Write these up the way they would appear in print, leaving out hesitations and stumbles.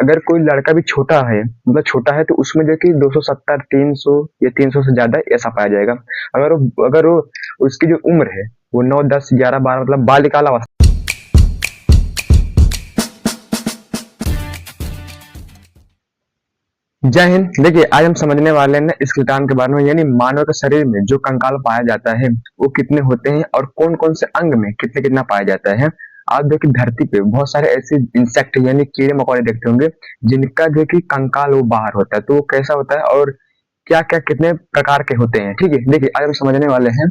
अगर कोई लड़का भी छोटा है, मतलब छोटा है, तो उसमें जो कि 270, 300 या 300 से ज्यादा ऐसा पाया जाएगा। अगर वो उसकी जो उम्र है वो 9, 10, 11, 12, मतलब बालिकाल अवस्था। जय हिंद। देखिए, आज हम समझने वाले हैं स्केलेटन के बारे में, यानी मानव के शरीर में जो कंकाल पाया जाता है वो कितने होते हैं और कौन कौन से अंग में कितने कितना पाया जाता है। आप देखिए, धरती पे बहुत सारे ऐसे इंसेक्ट यानी कीड़े मकोड़े देखते होंगे जिनका जो कि कंकाल वो बाहर होता है, तो वो कैसा होता है और क्या क्या कितने प्रकार के होते हैं। ठीक है, देखिए आज हम समझने वाले हैं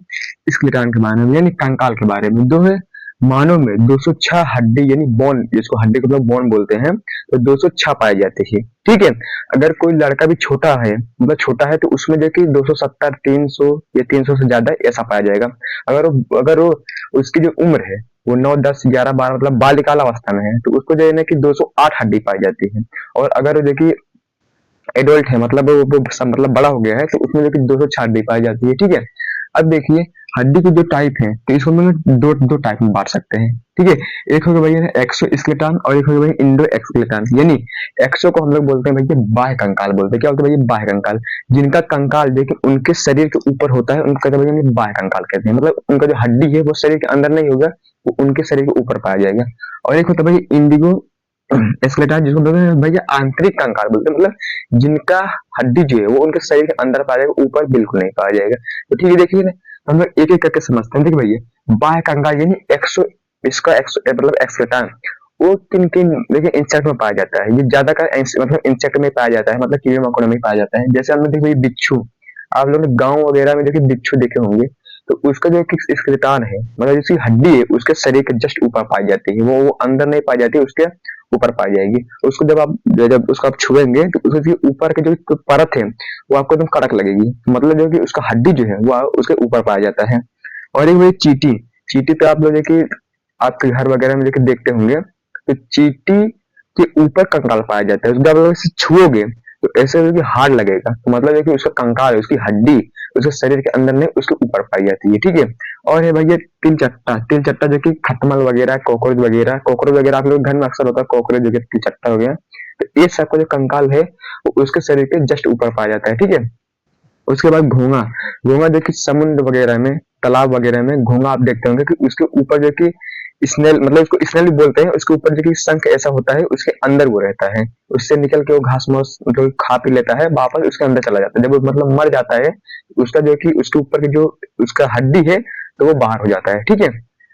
स्केलेटन के बारे में, यानी कंकाल के बारे में। दो है मानव में 206 हड्डी यानी बोन, जिसको हड्डी को लोग बोन बोलते हैं, तो 206 पाए जाते हैं। ठीक है, अगर कोई लड़का भी छोटा है, मतलब छोटा है, तो उसमें जो कि 270, 300 या 300 से ज्यादा ऐसा पाया जाएगा। अगर वो उसकी जो उम्र है वो 9, 10, 11, 12, मतलब बालिकाल अवस्था में है, तो उसको जो है ना कि 208 हड्डी पाई जाती है। और अगर वो देखिए एडल्ट है, मतलब मतलब बड़ा हो गया है, तो उसमें देखिए 206 हड्डी पाई जाती है। ठीक है, अब देखिए हड्डी के जो टाइप है, तो इसको हम लोग दो दो टाइप में बांट सकते हैं। ठीक है, एक हो गया भैया एक्सो स्केलेटन और एक हो गया भैया इंडो स्केलेटन। यानी एक्सो को हम लोग बोलते हैं भैया बाह्य कंकाल बोलते हैं। क्या बोलते हैं भैया? बाह्य कंकाल। जिनका कंकाल देखिए उनके शरीर के ऊपर होता है, उनको कहते हैं भैया बाह्य कंकाल कहते हैं। मतलब उनका जो हड्डी है वो शरीर के अंदर नहीं होगा, वो उनके शरीर के ऊपर पाया जाएगा। और एक होता है भैया इंडिगो स्केलेटन, जिसको बोलते हैं भैया आंतरिक कंकाल बोलते हैं। मतलब जिनका हड्डी जो है वो उनके शरीर के अंदर पाया जाएगा, ऊपर बिल्कुल नहीं पाया जाएगा। तो ठीक है, देखिए ना, हम लोग एक एक करके समझते हैं। देखिए भैया बाह्य कंकाल यानी एक्सो, इसका एक्सो मतलब स्केलेटन, वो किन किन देखिए इंसेक्ट में पाया जाता है। ये ज्यादातर मतलब इंसेक्ट में पाया जाता है, मतलब कीड़े मकोड़ों में पाया जाता है। जैसे हमने देखिए बिच्छू, आप लोग ने गाँव वगैरह में देखिए बिच्छू देखे होंगे, तो उसका जो एक स्केलेटन है, मतलब जिसकी हड्डी है उसके शरीर के जस्ट ऊपर पाई जाती है। वो अंदर नहीं पाई जाती, उसके ऊपर पाई जाएगी। उसको जब उसको आप छुएंगे तो उसके ऊपर के जो परत है वो आपको एकदम कड़क लगेगी। मतलब जो कि उसका हड्डी जो है वो उसके ऊपर पाया जाता है। और एक वही चींटी, चींटी पे आप लोग देखिए आपके घर वगैरह में देखिए देखते होंगे, तो चींटी के ऊपर कंकाल पाया जाता है। जब आप इसे छुओगे तो ऐसे होगा कि हार्ड लगेगा, तो मतलब है कि उसका कंकाल, उसकी हड्डी उसके शरीर के अंदर नहीं, उसके ऊपर पाई जाती है। ठीक है, और है भैया तिल चट्टा। तिल चट्टा जो कि खटमल वगैरह, कॉकरोच वगैरह आप लोग घर में अक्सर होता है, कॉकरोच जो कि तिल चट्टा हो गया, तो ये सबका जो कंकाल है वो उसके शरीर के जस्ट ऊपर पाया जाता है। ठीक है, उसके बाद घोंगा। घोंगा देखिए समुद्र वगैरह में, तालाब वगैरह में घोंगा आप देखते होंगे कि उसके ऊपर जो कि स्नेल, मतलब उसको स्नेल भी बोलते हैं, उसके ऊपर जो कि शंख ऐसा होता है, उसके अंदर वो रहता है। उससे निकल के वो घास मास जो खा पी लेता है, वापस उसके अंदर चला जाता है। जब वो मतलब मर जाता है, उसका जो कि उसके ऊपर की जो उसका हड्डी है तो वो बाहर हो जाता है। ठीक है,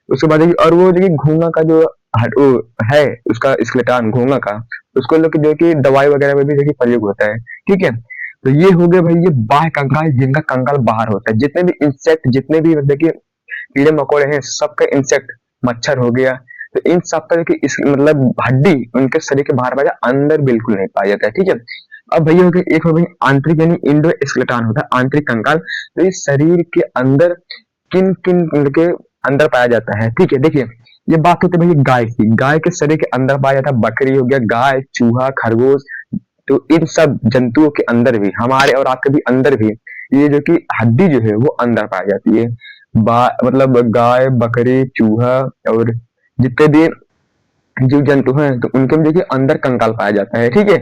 उसके बाद देखिए, और वो देखिए घोंगा का जो वो है, उसका स्केलेटन घोंगा का, उसको लोग जो कि दवाई वगैरह में भी देखिए प्रयोग होता है। ठीक है, तो ये हो गए भाई ये बाह्य कंकाल, जिनका कंकाल बाहर होता है। जितने भी इंसेक्ट, जितने भी देखिए कीड़े मकोड़े हैं, सबका इंसेक्ट, मच्छर हो गया, तो इन सब का देखिए इस मतलब हड्डी उनके शरीर के बाहर पाया, अंदर बिल्कुल नहीं पाया जाता है। ठीक है, अब भैया हो गया एक हो गई आंतरिक यानी इंडो स्केलेटन होता है आंतरिक कंकाल। तो इस शरीर के अंदर किन किन के अंदर पाया जाता है। ठीक है, देखिए ये बात होती है भैया गाय की। गाय के शरीर के अंदर पाया जाता है, बकरी हो गया, गाय, चूहा, खरगोश, तो इन सब जंतुओं के अंदर भी, हमारे और आपके भी अंदर भी, ये जो कि हड्डी जो है वो अंदर पाई जाती है। मतलब गाय, बकरी, चूहा और जितने भी जीव जंतु हैं, तो उनके में देखिए अंदर कंकाल पाया जाता है। ठीक है,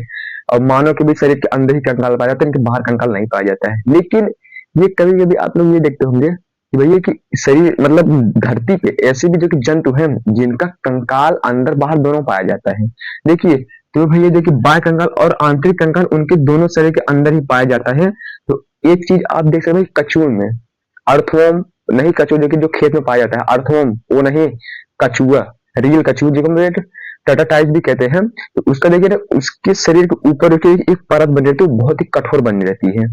और मानव के भी शरीर के अंदर ही कंकाल पाया जाता है, इनके बाहर कंकाल नहीं पाया जाता है। लेकिन ये कभी कभी आप लोग ये देखते होंगे कि भैया कि शरीर मतलब धरती पे ऐसे भी जो कि जंतु हैं जिनका कंकाल अंदर बाहर दोनों पाया जाता है। देखिए, तो भैया देखिए बाह्य कंकाल और आंतरिक कंकाल उनके दोनों शरीर के अंदर ही पाया जाता है। तो एक चीज आप देख सकते हैं कछुओं में, अर्थवर्म नहीं, कछुआ जो कि जो खेत में पाया जाता है, अर्थवर्म वो नहीं, कछुआ, रियल कछुआ जिसको हम लोग टाटाटाइज भी कहते हैं, तो उसका देखिए ना, उसके शरीर के ऊपर के एक परत बनी रहती है, वो बहुत ही कठोर बनी रहती है।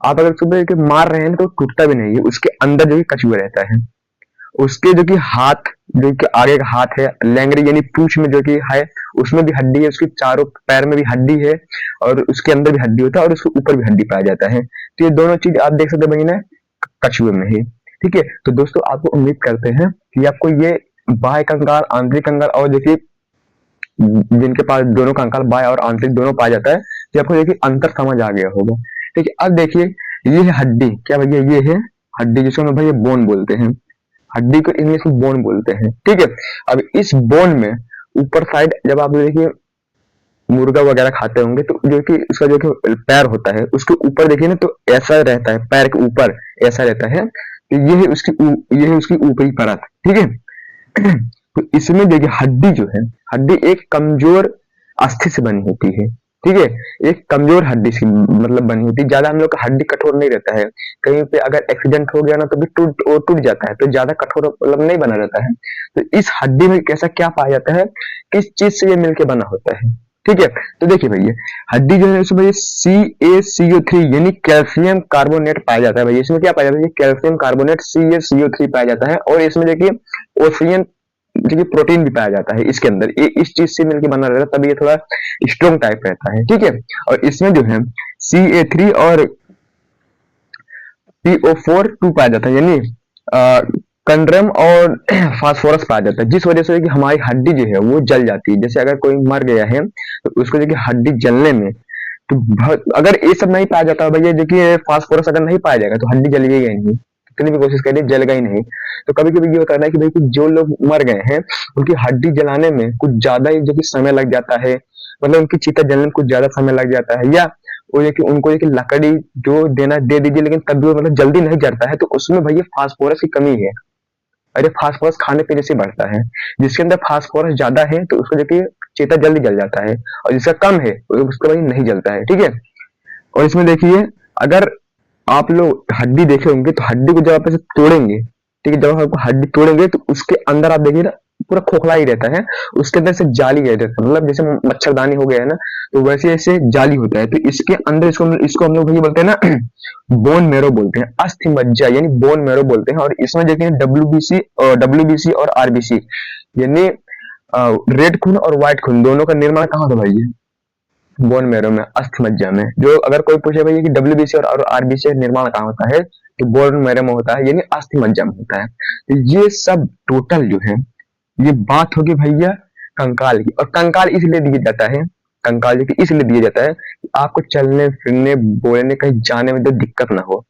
आप अगर सुबह के मार रहे हैं तो टूटता भी नहीं है, उसके अंदर जो कि कछुआ रहता है। उसके जो कि हाथ, जो कि आगे का हाथ है, लेंगरी यानी पूंछ में जो कि है, उसमें भी हड्डी है, उसके चारों पैर में भी हड्डी है, और उसके अंदर भी हड्डी होता है, और उसके ऊपर भी हड्डी पाया जाता है। तो ये दोनों चीज आप देख सकते हैं कछुए में ही। ठीक है, तो दोस्तों आपको उम्मीद करते हैं कि आपको ये बाह्य कंकाल, आंतरिक कंकाल, और देखिए जिनके पास दोनों कंकाल बाह्य और आंतरिक दोनों पाया जाता है, तो आपको देखिए अंतर समझ आ गया होगा। ठीक है, अब देखिए ये है हड्डी, क्या भैया ये है हड्डी, जिसको हम भैया बोन बोलते हैं। हड्डी को इंग्लिश में बोन बोलते हैं। ठीक है, अब इस बोन में ऊपर साइड जब आप देखिए मुर्गा वगैरह खाते होंगे, तो जो कि उसका जो कि पैर होता है उसके ऊपर देखिए ना, तो ऐसा रहता है, पैर के ऊपर ऐसा रहता है, तो ये है उसकी ऊपरी परत, ठीक है। तो इसमें देखिए हड्डी जो है, हड्डी एक कमजोर अस्थि से बनी होती है, ठीक है। एक कमजोर हड्डी से मतलब बनी होती है, ज्यादा हम लोग का हड्डी कठोर नहीं रहता है। कहीं पे अगर एक्सीडेंट हो गया ना तो भी टूट जाता है, तो ज्यादा कठोर मतलब नहीं बना रहता है। तो इस हड्डी में कैसा क्या पाया जाता है, किस चीज से ये मिलके बना होता है, ठीक है। तो देखिए भैया, हड्डी जो है इसमें CaCO3 यानी कैल्शियम कार्बोनेट पाया जाता है। भैया इसमें क्या पाया जाता है, कैल्शियम कार्बोनेट CaCO3 पाया जाता है, और इसमें देखिए ओसियन देखिए प्रोटीन भी पाया जाता है इसके अंदर। ये इस चीज से मिलकर बना रहता है, तभी ये थोड़ा स्ट्रॉन्ग टाइप रहता है, ठीक है। और इसमें जो है Ca3 और PO4 पाया जाता है, यानी कंड्रम और फास्फोरस पाया जाता है, जिस वजह से कि हमारी हड्डी जो है वो जल जाती है। जैसे अगर कोई मर गया है तो उसको देखिए हड्डी जलने में तो अगर ये सब नहीं पाया जाता भैया, देखिए फास्फोरस अगर नहीं पाया जाएगा तो हड्डी जलेगी ही नहीं, कितनी भी कोशिश करिए जलेगा ही नहीं। तो कभी कभी ये होता है कि भाई कि जो लोग मर गए हैं उनकी हड्डी जलाने में कुछ ज्यादा ही जो कि समय लग जाता है, मतलब उनकी चिता जलने में कुछ ज्यादा समय लग जाता है, या वो ये कि उनको ये कि लकड़ी जो देना दे दीजिए, लेकिन तब भी वो मतलब जल्दी नहीं जलता है, तो उसमें भैया फास्फोरस की कमी है। अरे फास्फोरस खाने पीने से बढ़ता है, जिसके अंदर फास्फोरस ज्यादा है तो उसको देखिए चेता जल्दी जल जाता है, और जिसका कम है उसको भाई नहीं जलता है, ठीक है। और इसमें देखिए, अगर आप लोग हड्डी देखे होंगे तो हड्डी को जब आप ऐसे तोड़ेंगे, ठीक है, जब आप हड्डी तोड़ेंगे तो उसके अंदर आप देखिए ना पूरा खोखला ही रहता है, उसके अंदर से जाली रहता है, मतलब जैसे मच्छरदानी हो गया है ना, तो वैसे ऐसे जाली होता है। तो इसके अंदर इसको हम लोग भैया बोलते हैं ना बोन मेरो बोलते हैं, अस्थि मज्जा यानी बोन मेरो बोलते हैं। और इसमें देखिए WBC और RBC यानी रेड खून और व्हाइट खून दोनों का निर्माण कहाँ होता है भाई, बोन मेरो में, अस्थि मज्जा में। जो अगर कोई पूछे भाई कि WBC और RBC का निर्माण कहाँ होता है, तो बोन मेरो में होता है, यानी अस्थि मज्जा में होता है। तो ये सब टोटल जो है, ये बात होगी भैया कंकाल की। और कंकाल इसलिए दिया जाता है, कंकाल जो कि इसलिए दिया जाता है कि आपको चलने फिरने बोलने कहीं जाने में तो दिक्कत ना हो।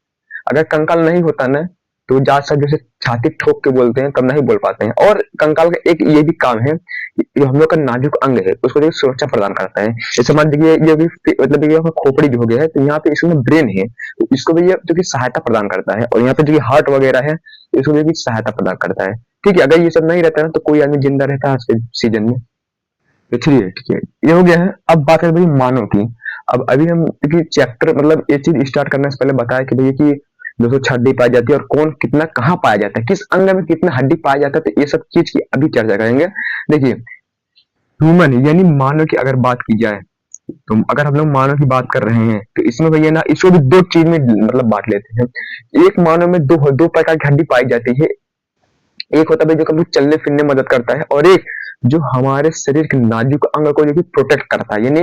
अगर कंकाल नहीं होता ना तो जात सब जैसे छाती ठोक के बोलते हैं तब नहीं बोल पाते हैं। और कंकाल का एक ये भी काम है कि जो हम लोग का नाजुक अंग है उसको जो सुरक्षा प्रदान करता है। जैसे मान लीजिए ये भी मतलब ये खोपड़ी भी हो गया है, तो यहाँ पे इसमें ब्रेन है, तो इसको भी ये जो कि सहायता प्रदान करता है। और यहाँ पे जो हार्ट वगैरह है इसको भी सहायता प्रदान करता है, ठीक है। अगर ये सब नहीं रहता ना तो कोई आदमी जिंदा रहता है आज के सीजन में। तो चलिए ठीक है, ये हो गया है। अब बात है भाई मानव की। अब अभी हम देखिए चैप्टर मतलब ये चीज स्टार्ट करने से पहले बताया कि भैया कि 206 हड्डी पाई जाती है और कौन कितना कहाँ पाया जाता है, किस अंग में कितना हड्डी पाया जाता है, तो ये सब चीज की अभी चर्चा करेंगे। देखिए ह्यूमन यानी मानव की अगर बात की जाए, तो अगर हम लोग मानव की बात कर रहे हैं तो इसमें भैया ना इसको भी दो चीज में मतलब बांट लेते हैं। एक मानव में दो प्रकार की हड्डी पाई जाती है, एक होता है जो कभी चलने फिरने में मदद करता है, और एक जो हमारे शरीर के नाजुक अंग को जो कि प्रोटेक्ट करता है, यानी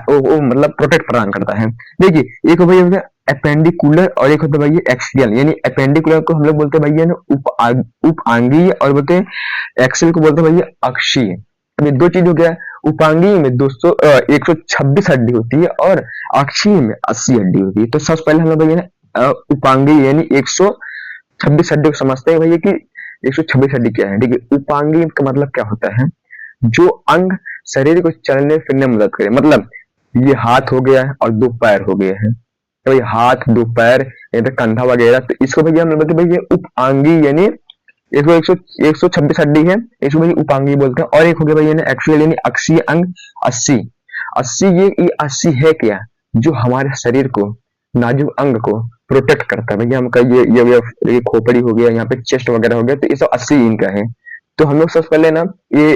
वो मतलब प्रोटेक्ट प्रदान करता है। देखिए एक भैया अपेंडिकुलर और एक होता है भैया एक्सियल। यानी अपेंडिकुलर को हम लोग बोलते हैं भैया ना उपांगीय, और बोलते हैं एक्सियल को बोलते हैं भैया अक्षीय। अभी दो चीज हो गया, उपांगीय में 126 हड्डी होती है और अक्षीय में 80 हड्डी होती है। तो सबसे पहले हम लोग भैया ना उपांगीय यानी 126 हड्डी को समझते हैं भैया कि 126 हड्डी क्या है। ठीक है, उपांगी का मतलब क्या होता है, जो अंग शरीर को चलने फिरने में मदद करे। मतलब ये हाथ हो गया है और दो पैर हो गए हैं, तो भाई हाथ दो पैर या तो कंधा वगैरह, तो इसको भैया हम बोलते हैं भैया उपांगी, यानी 126 हड्डी है, इसको भैया उपांगी बोलते हैं। और एक हो गया भैया एक्चुअल यानी अक्षीय अंग 80। 80 ये 80 है क्या, जो हमारे शरीर को नाजुक अंग को प्रोटेक्ट करता है। भैया हमका ये खोपड़ी हो गया, यहाँ पे चेस्ट वगैरह हो गया, तो ये सब 80 इनका है। तो हम लोग सबसे पहले ना ये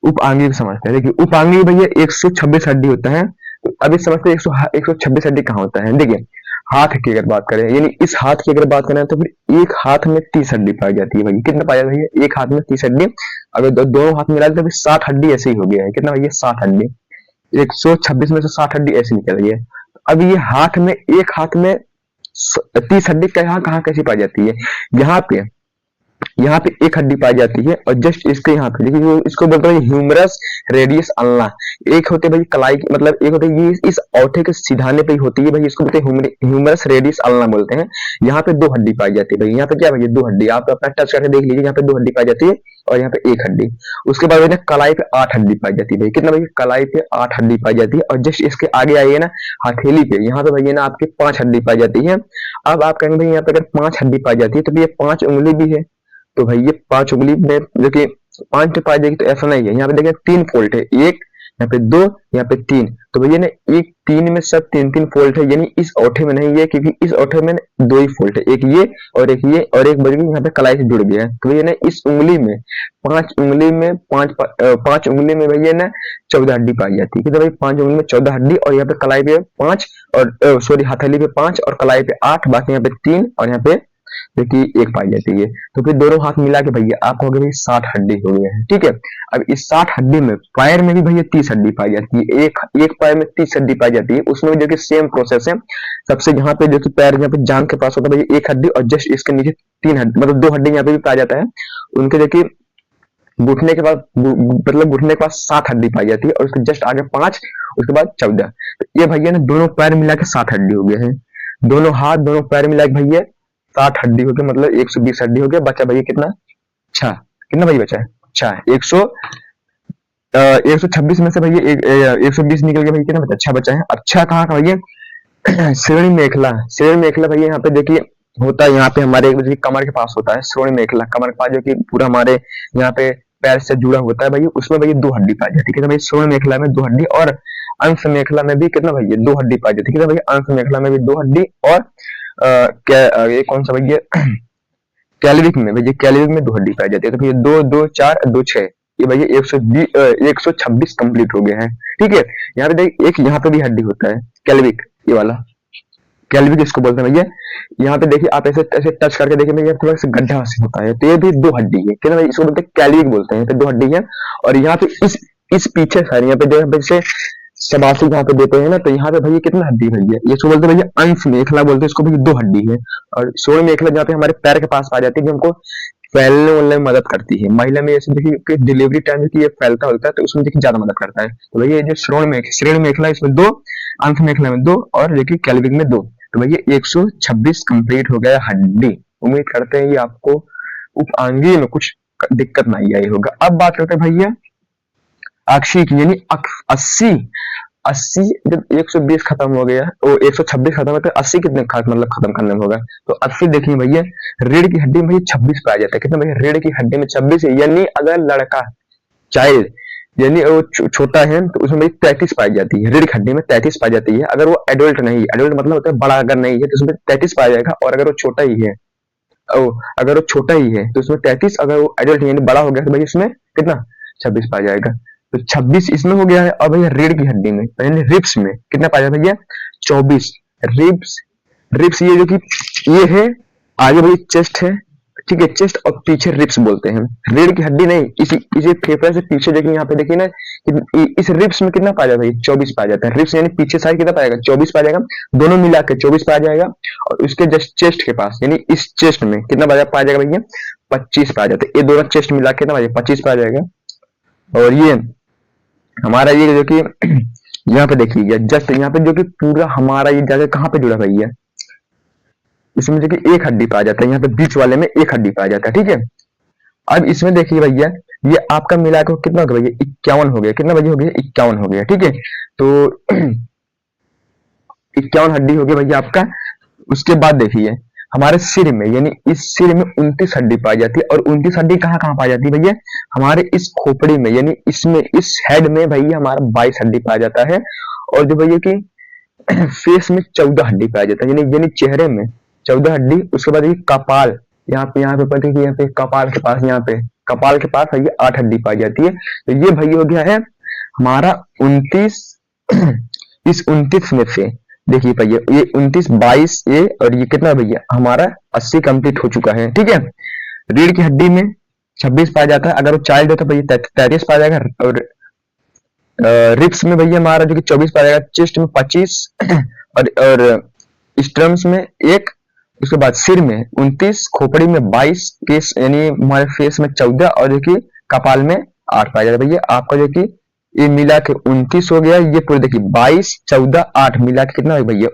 उपांगी को समझते हैं। देखिए उपांगी भैया 126 हड्डी होता है। तो अभी समझते हैं 126 हड्डी कहाँ होता है। देखिए हाथ की अगर बात करें, यानी इस हाथ की अगर बात करें, तो फिर एक हाथ में 30 हड्डी पाई जाती है। भैया कितना पाया जाता है, एक हाथ में 30 हड्डी। अगर दोनों हाथ मिला तो फिर 60 हड्डी ऐसे ही हो गया है। कितना भैया 60 हड्डी, 126 में से 60 हड्डी ऐसे निकल गई है। अब ये हाथ में, एक हाथ में 30 हड्डी कहाँ कहाँ कैसी पाई जाती है, यहाँ पे यहाँ पे एक हड्डी पाई जाती है और जस्ट इसके यहाँ पे देखिए, इसको बोलते हैं ह्यूमरस रेडियस अल्ना। एक होते भाई कलाई मतलब एक होते ये इस औठे के सिधाने पे ही होती है भाई, इसको बोलते हैं ह्यूमरस रेडियस अल्ना बोलते हैं। यहाँ पे दो हड्डी पाई जाती है भाई, यहाँ पे क्या भाई दो हड्डी, आप अपना टच करके देख लीजिए, यहाँ पे दो हड्डी पाई जाती है और यहाँ पे एक हड्डी। उसके बाद भाई कलाई पे 8 हड्डी पाई जाती है भाई, कितना भाई कलाई पे 8 हड्डी पाई जाती है और जस्ट इसके आगे आइए ना हथेली पे, यहाँ पे भैया ना आपके 5 हड्डी पाई जाती है। अब आप कहेंगे भाई यहाँ पे अगर 5 हड्डी पाई जाती है तो ये 5 उंगली भी है, तो भाई ये 5 उंगली में जो कि 5 पाई जाएगी तो ऐसा नहीं है, यहाँ पे देखिए 3 फोल्ड है, एक यहाँ पे 2 यहाँ पे 3, तो भैया ना एक 3 में सब 3 फोल्ड है, यानी इस औठे में नहीं है क्योंकि इस औठे में 2 ही फोल्ड है, एक ये और एक ये और एक बल्कि यहाँ पे कलाई से जुड़ गया है। तो भैया ना इस उंगली में 5 उंगली में 5 उंगली में भैया ना 14 हड्डी पाई जाती है, तो भाई 5 उंगली में 14 हड्डी और यहाँ पे कलाई पे 5 और सॉरी हथेली पे 5 और कलाई पे 8, बाकी यहाँ पे 3 और यहाँ पे देखिए एक पाई जाती है। तो फिर दोनों हाथ मिला के भैया आप हो गए भाई 60 हड्डी हो गए हैं, ठीक है। अब इस 60 हड्डी में पैर में भी भैया 30 हड्डी पाई जाती है, एक पैर में 30 हड्डी पाई जाती है, उसमें भी जो कि सेम प्रोसेस है। सबसे यहाँ पे जो कि पैर यहाँ पे जांघ के पास होता है भैया एक हड्डी और जस्ट इसके नीचे 3 हड्डी मतलब 2 हड्डी यहाँ पे भी पाया जाता है। उनके देखिए घुटने के बाद मतलब घुटने के पास 7 हड्डी पाई जाती है और उसके जस्ट आगे 5, उसके बाद 14। तो ये भैया ना दोनों पैर मिला के 60 हड्डी हो गए हैं, दोनों हाथ दोनों पैर मिला के भैया 60 हड्डी हो गया, मतलब 120 हड्डी हो गया। बचा भैया कितना 6, कितना भाई बचा है 6, 126 में से भैया 120 निकल गया भैया, कितना बचा 6 बचा है। अच्छा कहाँ का भैया श्रोणी मेखला, श्रोणी मेखला भैया यहाँ पे देखिए होता है, यहाँ पे हमारे कमर के पास होता है श्रोणी मेखला, कमर के पास जो कि पूरा हमारे यहाँ पे पैर से जुड़ा होता है भैया, उसमें भैया 2 हड्डी पाई जाती है, भाई श्रोणी मेखला में 2 हड्डी और अंश मेखला में भी कितना भैया 2 हड्डी पाई जाती है, भैया अंश मेखला में भी 2 हड्डी और ये कौन सा भैया कैलविक में भैया कैलविक में 2 हड्डी पाई जाती है, तो भैया 2 2 4 2 6, ये भैया 126 कंप्लीट हो गया है, ठीक है। यहाँ पे देखिए एक यहाँ पे भी हड्डी होता है कैलविक, ये वाला कैलविक इसको बोलते हैं भैया। यहाँ पे देखिए आप ऐसे ऐसे टच करके देखिए भैया थोड़ा सा गड्ढा से होता है, तो ये भी 2 हड्डी है, क्या भाई इसको बोलते हैं कैलविक बोलते हैं, तो 2 हड्डी है। और यहाँ पे इस पीछे साइड यहाँ पे जैसे शबासी जहाँ पे देते हैं ना, तो यहाँ पे भैया कितना हड्डी भैया, ये इसको बोलते हैं भैया अंश मेखला बोलते हैं इसको भैया, 2 हड्डी है। और सोल मेखला जहाँ पे हमारे पैर के पास आ जाती है, जो हमको फैलने वलने में मदद करती है, महिला में ऐसे देखिए डिलीवरी टाइम की ये फैलता होता है तो उसमें देखिए ज्यादा मदद करता है। तो भैया जो श्रोण मेखला इसमें 2, अंश मेखला में 2 और देखिए कैलविक में 2, तो भैया 126 कंप्लीट हो गया हड्डी। उम्मीद करते हैं ये आपको उपांगी में कुछ दिक्कत नहीं आई होगा। अब बात करते हैं भैया अक्षी की, यानी 80 जब 120 खत्म हो गया वो 126 खत्म हो तो 80 कितने मतलब खत्म करने में होगा, तो 80 देखिए भैया रीढ़ की हड्डी में भैया 26 पाया जाता है, कितना भैया रीढ़ की हड्डी में 26 है, यानी अगर लड़का चाइल्ड यानी वो छोटा है तो उसमें भाई 33 पाई जाती है, रीढ़ की हड्डी में 33 पाई जाती है। अगर वो एडल्ट नहीं है, एडल्ट मतलब होता है बड़ा अगर नहीं है तो उसमें 33 पाया जाएगा, और अगर वो छोटा ही है अगर वो छोटा ही है तो उसमें 33, अगर वो एडल्ट यानी बड़ा हो गया तो भाई इसमें कितना 26 पाया जाएगा। तो 26 इसमें हो गया है। अब भैया रीढ़ की हड्डी में पहले रिब्स में कितना पाया भैया 24 रिब्स ये जो कि ये है आगे भैया चेस्ट है, ठीक है, चेस्ट और पीछे रिब्स बोलते हैं, रीढ़ की हड्डी नहीं, इसे फेफड़े से पीछे देखिए यहाँ पे देखिए ना इस रिब्स में कितना पाया जाता है 24 पाया जाता है। रिब्स यानी पीछे साइड कितना पाएगा 24 पाया जाएगा, दोनों मिला के 24 पाया जाएगा। और उसके जस्ट चेस्ट के पास यानी इस चेस्ट में कितना पाया जाएगा भैया 25 पाया जाता है। ये दोनों चेस्ट मिला के कितना 25 पाया जाएगा। और ये हमारा ये जो कि यहाँ पे देखिए जस्ट यहाँ पे जो कि पूरा हमारा ये जगह कहाँ पे जुड़ा भैया, इसमें जो कि एक हड्डी पाया जाता है, यहाँ पे बीच वाले में एक हड्डी पाया जाता है, ठीक है। अब इसमें देखिए भैया ये आपका मिला के कितना हो गया भैया 51 हो गया, कितना भैया हो गया 51 हो गया, ठीक है। तो 51 हड्डी हो गया भैया आपका। उसके बाद देखिए हमारे सिर में यानी इस सिर में 29 हड्डी पाई जाती है, और 29 हड्डी कहाँ कहाँ पाई जाती है भैया हमारे इस खोपड़ी में यानी इसमें इस हेड में भैया हमारा 22 हड्डी पाया जाता है। और जो भैया की फेस में 14 हड्डी पाया जाता है, यानी चेहरे में 14 हड्डी। उसके बाद ये कपाल यहाँ पे पता है यहाँ पे कपाल के पास यहाँ पे कपाल के पास ये 8 हड्डी पाई जाती है। तो ये भैया हो गया है हमारा 29। इस 29 में से देखिए भैया ये 29 22 ये और ये कितना भैया हमारा 80 कंप्लीट हो चुका है, ठीक है। रीढ़ की हड्डी में 26 पाया जाता है, अगर वो चाइल्ड है तो भैया 33 पाया जाएगा। और रिब्स में भैया हमारा जो कि 24 पाया जाएगा, चेस्ट में 25 और स्टर्म्स में 1 उसके बाद सिर में 29, खोपड़ी में 22, केस यानी हमारे फेस में 14 और जो कि कपाल में 8 पाया जाता है। भैया आपका जो कि ये मिला के 29 हो गया, ये पूरे देखिए 22, 14, 8 मिला के कितना है भैया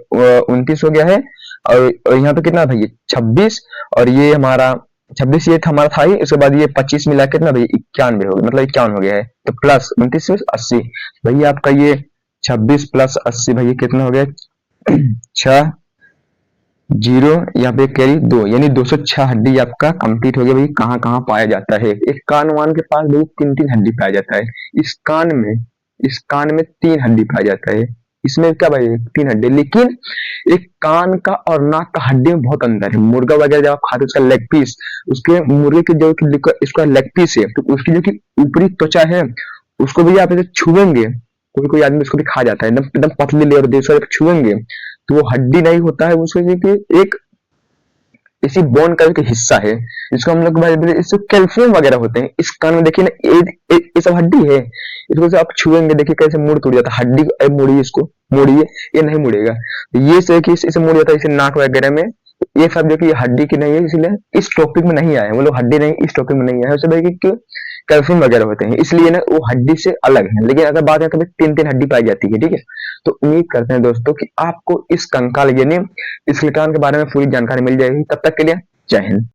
29 हो गया है। और यहाँ पे कितना भैया 26, और ये हमारा 26 ये हमारा था ही, उसके बाद ये 25 मिला के कितना भैया 91 हो गया, मतलब 51 हो गया है। तो प्लस 29 में 80, भैया आपका ये 26 प्लस 80 भैया कितना हो गया 6 जीरो, यहाँ पे कैरी 2, यानी 206 हड्डी आपका कंप्लीट हो गया। भाई कहाँ कहाँ पाया जाता है, एक कान वान के पास भाई 3 हड्डी पाया जाता है। इस कान में 3 हड्डी पाया जाता है। इसमें क्या भाई 3 हड्डी, लेकिन एक कान का और नाक का हड्डी में बहुत अंतर है। मुर्गा वगैरह जब आप खाते उसका लेग पीस, उसके मुर्गे के जो इसका लेग पीस है, तो उसकी जो कि ऊपरी त्वचा है उसको भी आप ऐसे छुएंगे, कोई कोई आदमी उसको भी खा जाता है, एकदम एकदम पतली लेयर जैसे छुएंगे तो वो हड्डी नहीं होता है, उसको एक इसी बोन का एक हिस्सा है, जिसको हम लोग इसको कैल्शियम वगैरह होते हैं। इस कान में देखिए ना ये सब हड्डी है, इसको से आप छुएंगे देखिए कैसे मुड़ टूट जाता है हड्डी। मुड़िए इसको, मुड़िए, ये नहीं मुड़ेगा। ये से कि इसे मुड़ जाता है, इसे नाक वगैरह में। ये सब जो कि हड्डी की नहीं है, इसलिए इस टॉपिक में नहीं आए, वो लोग हड्डी नहीं इस टॉपिक में नहीं आए, उससे कि कैल्शियम वगैरह होते हैं, इसलिए ना वो हड्डी से अलग है। लेकिन अगर बात है तो 3 हड्डी पाई जाती है, ठीक है। तो उम्मीद करते हैं दोस्तों कि आपको इस कंकाल यानी स्केलेटन के बारे में पूरी जानकारी मिल जाएगी। तब तक के लिए जय हिंद।